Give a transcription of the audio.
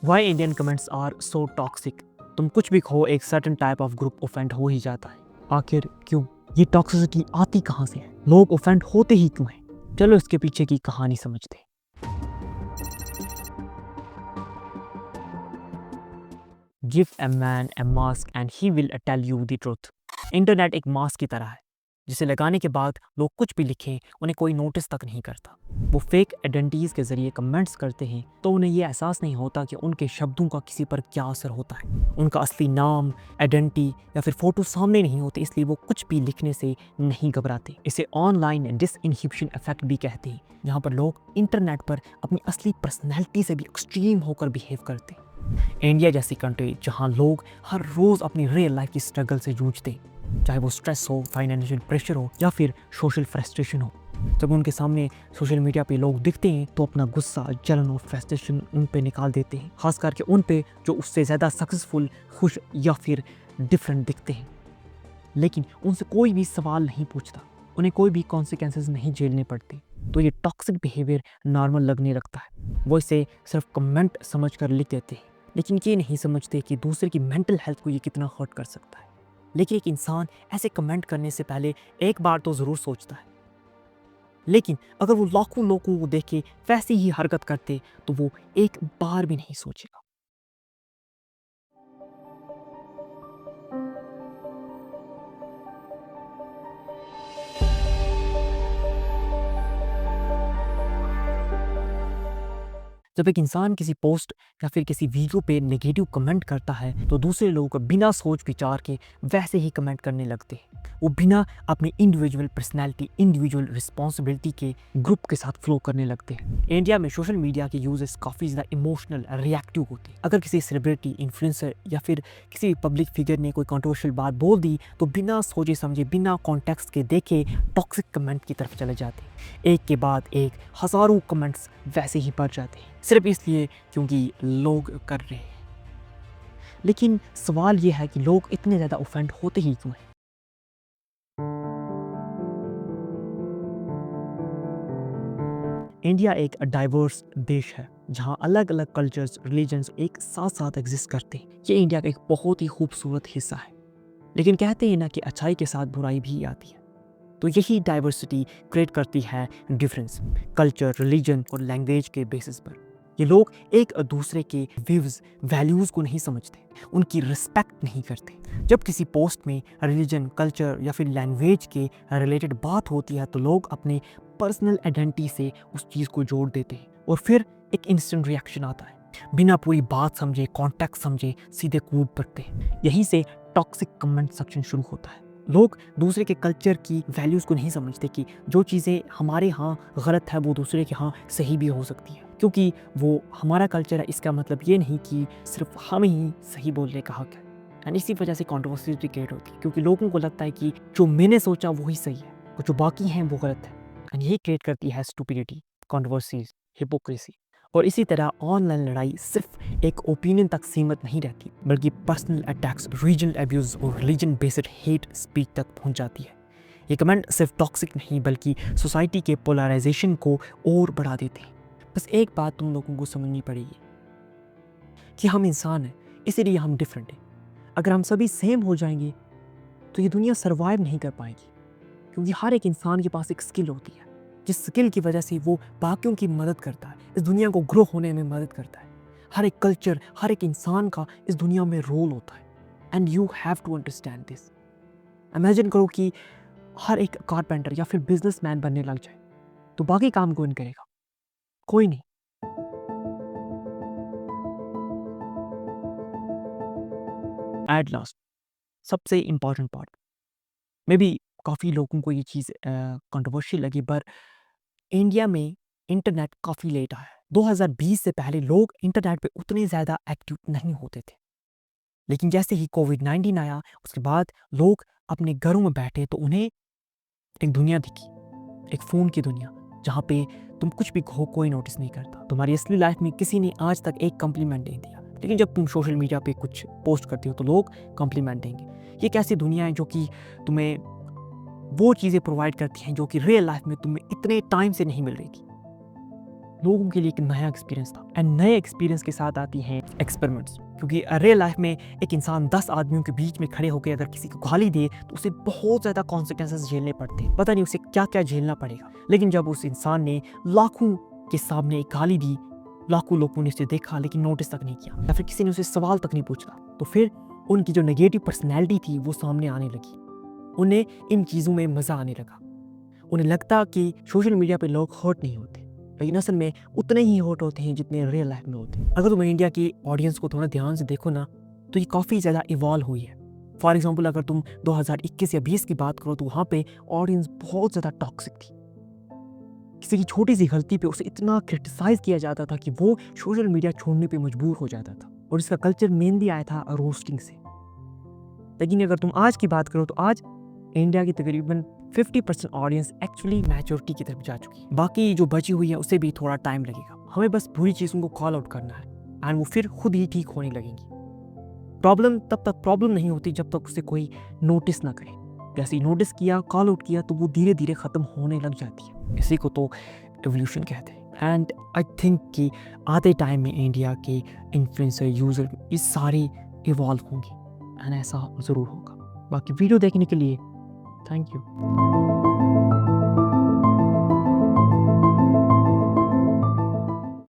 Why Indian comments are so toxic? तुम कुछ भी कहो एक certain type of group offend हो ही जाता है। आखिर क्यों? ये टॉक्सिसिटी आती कहाँ से है? लोग ऑफेंड होते ही क्यों हैं? चलो इसके पीछे की कहानी समझते हैं। Give a man a mask and he will tell you the truth. Internet एक मास्क की तरह है जिसे लगाने के बाद लोग कुछ भी लिखें उन्हें कोई नोटिस तक नहीं करता। वो फेक आइडेंटिटीज के जरिए कमेंट्स करते हैं तो उन्हें ये एहसास नहीं होता कि उनके शब्दों का किसी पर क्या असर होता है। उनका असली नाम, आइडेंटिटी या फिर फोटो सामने नहीं होते, इसलिए वो कुछ भी लिखने से नहीं घबराते। इसे ऑनलाइन डिसइनहिबिशन इफेक्ट भी कहते हैं, जहाँ पर लोग इंटरनेट पर अपनी असली पर्सनैलिटी से भी एक्सट्रीम होकर बिहेव करते हैं। इंडिया जैसी कंट्री जहां लोग हर रोज अपनी रियल लाइफ की स्ट्रगल से जूझते हैं, चाहे वो स्ट्रेस हो, फाइनेंशियल प्रेशर हो या फिर सोशल फ्रस्ट्रेशन हो। जब उनके सामने सोशल मीडिया पे लोग दिखते हैं तो अपना गुस्सा, जलन और फ्रस्ट्रेशन उन पे निकाल देते हैं, खास करके उन पे जो उससे ज़्यादा सक्सेसफुल, खुश या फिर डिफरेंट दिखते हैं। लेकिन उनसे कोई भी सवाल नहीं पूछता, उन्हें कोई भी कॉन्सिक्वेंसेस नहीं झेलने पड़ते। तो ये टॉक्सिक बिहेवियर नॉर्मल लगने लगता है। वो इसे सिर्फ कमेंट समझ कर लिख देते हैं, लेकिन ये नहीं समझते कि दूसरे की मेंटल हेल्थ को ये कितना हर्ट कर सकता है। लेकिन एक इंसान ऐसे कमेंट करने से पहले एक बार तो ज़रूर सोचता है। लेकिन अगर वो लाखों लोगों को देखे वैसी ही हरकत करते तो वो एक बार भी नहीं सोचेगा। जब एक इंसान किसी पोस्ट या फिर किसी वीडियो पे नेगेटिव कमेंट करता है तो दूसरे लोगों को बिना सोच विचार के वैसे ही कमेंट करने लगते हैं। वो बिना अपनी इंडिविजुअल पर्सनैलिटी, इंडिविजुअल रिस्पॉन्सिबिलिटी के ग्रुप के साथ फ्लो करने लगते हैं। इंडिया में सोशल मीडिया के यूजर्स काफ़ी ज़्यादा इमोशनल, रिएक्टिव होते हैं। अगर किसी सेलिब्रिटी, इन्फ्लुएंसर या फिर किसी पब्लिक फिगर ने कोई कंट्रोवर्शियल बात बोल दी तो बिना सोचे समझे, बिना कॉन्टेक्स्ट के देखे टॉक्सिक कमेंट की तरफ चले जाते हैं। एक के बाद एक हज़ारों कमेंट्स वैसे ही बढ़ जाते हैं, सिर्फ इसलिए क्योंकि लोग कर रहे हैं। लेकिन सवाल यह है कि लोग इतने ज़्यादा ऑफेंड होते ही क्यों हैं? इंडिया एक डाइवर्स देश है जहां अलग अलग कल्चर्स, रिलीजन्स एक साथ साथ एग्जिस्ट करते हैं। ये इंडिया का एक बहुत ही खूबसूरत हिस्सा है। लेकिन कहते हैं ना कि अच्छाई के साथ बुराई भी आती है। तो यही डाइवर्सिटी क्रिएट करती है डिफरेंस, कल्चर, रिलीजन और लैंग्वेज के बेसिस पर। ये लोग एक दूसरे के व्यूज, वैल्यूज़ को नहीं समझते, उनकी रिस्पेक्ट नहीं करते। जब किसी पोस्ट में रिलीजन, कल्चर या फिर लैंग्वेज के रिलेटेड बात होती है तो लोग अपने पर्सनल आइडेंटिटी से उस चीज़ को जोड़ देते हैं और फिर एक इंस्टेंट रिएक्शन आता है। बिना पूरी बात समझे, कॉन्टेक्स्ट समझे सीधे कूद पड़ते हैं। यहीं से टॉक्सिक कमेंट सेक्शन शुरू होता है। लोग दूसरे के कल्चर की वैल्यूज़ को नहीं समझते कि जो चीज़ें हमारे यहाँ गलत है वो दूसरे के यहाँ सही भी हो सकती है। क्योंकि वो हमारा कल्चर है, इसका मतलब ये नहीं कि सिर्फ हम ही सही बोलने का हक है। एंड इसी वजह से कंट्रोवर्सीज भी क्रिएट होती है, क्योंकि लोगों को लगता है कि जो मैंने सोचा वही सही है और जो बाकी हैं वो गलत है। एंड यही क्रिएट करती है स्टुपिडिटी, कंट्रोवर्सीज, हिपोक्रेसी। और इसी तरह ऑनलाइन लड़ाई सिर्फ एक ओपिनियन तक सीमित नहीं रहती, बल्कि पर्सनल अटैक्स, रीजनल एब्यूज और रिलीजन बेस्ड हेट स्पीच तक पहुंच जाती है। ये कमेंट सिर्फ टॉक्सिक नहीं बल्कि सोसाइटी के पोलराइजेशन को और बढ़ा देते हैं। बस एक बात तुम लोगों को समझनी पड़ेगी कि हम इंसान हैं, इसीलिए हम डिफरेंट हैं। अगर हम सभी सेम हो जाएंगे तो ये दुनिया सर्वाइव नहीं कर पाएगी, क्योंकि हर एक इंसान के पास एक स्किल होती है, जिस स्किल की वजह से वो बाकियों की मदद करता है, इस दुनिया को ग्रो होने में मदद करता है। हर एक कल्चर, हर एक इंसान का इस दुनिया में रोल होता है and you have to understand this. Imagine करो कि हर एक कारपेंटर या फिर बिजनेसमैन बनने लग जाए तो बाकी काम कौन करेगा? कोई नहीं। एट लास्ट, सबसे इम्पॉर्टेंट पार्ट, मे बी काफ़ी लोगों को ये चीज़ कंट्रोवर्शियल लगी, पर इंडिया में इंटरनेट काफ़ी लेट आया है। 2020 से पहले लोग इंटरनेट पे उतने ज़्यादा एक्टिव नहीं होते थे। लेकिन जैसे ही कोविड-19 आया, उसके बाद लोग अपने घरों में बैठे तो उन्हें एक दुनिया दिखी, एक फ़ोन की दुनिया, जहाँ पे तुम कुछ भी कहो कोई नोटिस नहीं करता। तुम्हारी असली लाइफ में किसी ने आज तक एक कॉम्प्लीमेंट नहीं दिया, लेकिन जब तुम सोशल मीडिया पे कुछ पोस्ट करते हो तो लोग कॉम्प्लीमेंट देंगे। ये कैसी दुनिया है जो कि तुम्हें वो चीज़ें प्रोवाइड करती हैं जो कि रियल लाइफ में तुम्हें इतने टाइम से नहीं मिल रही थी। लोगों के लिए एक नया एक्सपीरियंस था। एंड नए एक्सपीरियंस के साथ आती हैं एक्सपेरिमेंट्स, क्योंकि रियल लाइफ में एक इंसान 10 आदमियों के बीच में खड़े होकर अगर किसी को गाली दे तो उसे बहुत ज़्यादा कॉन्सिक्वेंसेस झेलने पड़ते हैं, पता नहीं उसे क्या क्या झेलना पड़ेगा। लेकिन जब उस इंसान ने लाखों के सामने एक गाली दी, लाखों लोगों ने उसे देखा लेकिन नोटिस तक नहीं किया, या फिर किसी ने उसे सवाल तक नहीं पूछा, तो फिर उनकी जो नेगेटिव पर्सनैलिटी थी वो सामने आने लगी। उन्हें इन चीज़ों में मज़ा आने लगा। उन्हें लगता कि सोशल मीडिया पे लोग हर्ट नहीं होते, लेकिन असल में उतने ही हर्ट होते हैं जितने रियल लाइफ में होते हैं। अगर तुम इंडिया की ऑडियंस को थोड़ा ध्यान से देखो ना, तो ये काफ़ी ज़्यादा इवॉल्व हुई है। फॉर एग्जांपल अगर तुम 2021 या 20 की बात करो तो वहाँ पे ऑडियंस बहुत ज़्यादा टॉक्सिक थी। किसी की छोटी सी गलती पे उसे इतना क्रिटिसाइज किया जाता था कि वो सोशल मीडिया छोड़ने पे मजबूर हो जाता था, और इसका कल्चर मेनली आया था रोस्टिंग से। लेकिन अगर तुम आज की बात करो तो आज इंडिया की तकरीबन 50% ऑडियंस एक्चुअली मैच्योरिटी की तरफ जा चुकी है। बाकी जो बची हुई है उसे भी थोड़ा टाइम लगेगा। हमें बस बुरी चीज़ों को कॉल आउट करना है एंड वो फिर खुद ही ठीक होने लगेंगी। प्रॉब्लम तब तक प्रॉब्लम नहीं होती जब तक उसे कोई नोटिस ना करे। जैसे ही नोटिस किया, कॉल आउट किया, तो वो धीरे धीरे ख़त्म होने लग जाती है। इसी को तो एवोल्यूशन कहते हैं। एंड आई थिंक कि आते टाइम में इंडिया के इन्फ्लुएंसर यूज़र ये सारे इवॉल्व होंगे एंड ऐसा ज़रूर होगा। बाकी वीडियो देखने के लिए थैंक यू।